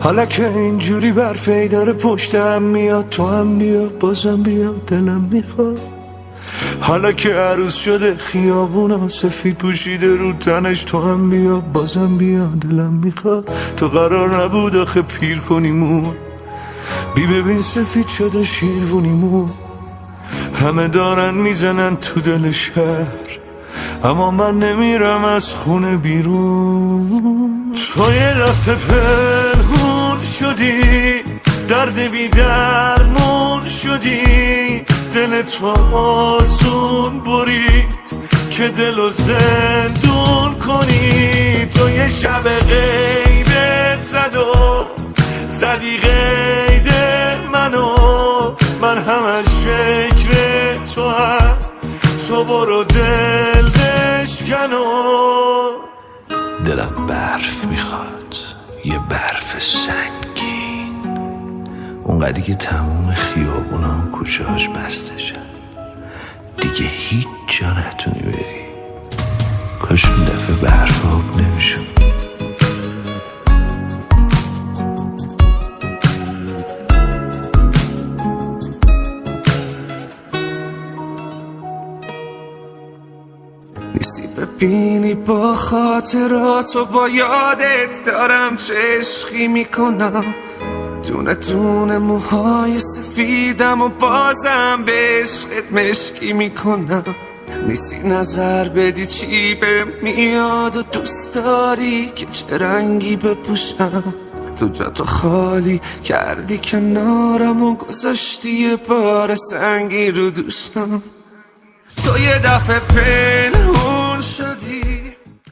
حالا که اینجوری برفی داره پشتم میاد، تو هم بیا بازم بیا دلم میخواد. حالا که عروس شده خیابونا سفید پوشیده رو تنش، تو هم بیا بازم بیا دلم میخواد. تو قرار نبود آخه پیر کنیمون، بی ببین سفید شده شیروونیمون. همه دارن میزنن تو دل شهر، اما من نمیرم از خونه بیرون. تو یه دفعه پنهون شدی، درد بی درمون شدی، دل تو آسون برید که دلو زندون کنی. تو یه شب غیبت زد و زدی قید منو، من همش فکر تو هم، تو برو دل بشکن و دلم برف میخواد، یه برف سنگین، اونقدری که تموم خیابونا و کوچه‌هاش بسته شد، دیگه هیچ جا نتونی بری. کاش اون دفعه برف آب نمیشد. نیستی ببینی با خاطرات و با یادت دارم چه عشقی میکنم، دونه دونه موهای سفیدم و بازم به عشقت مشکی میکنم. نیستی نظر بدی چی به میاد و دوست داری که چه رنگی بپوشم. تو جاتو خالی کردی کنارم و گذاشتی یه بار سنگی رو دوشم. تو یه دفعه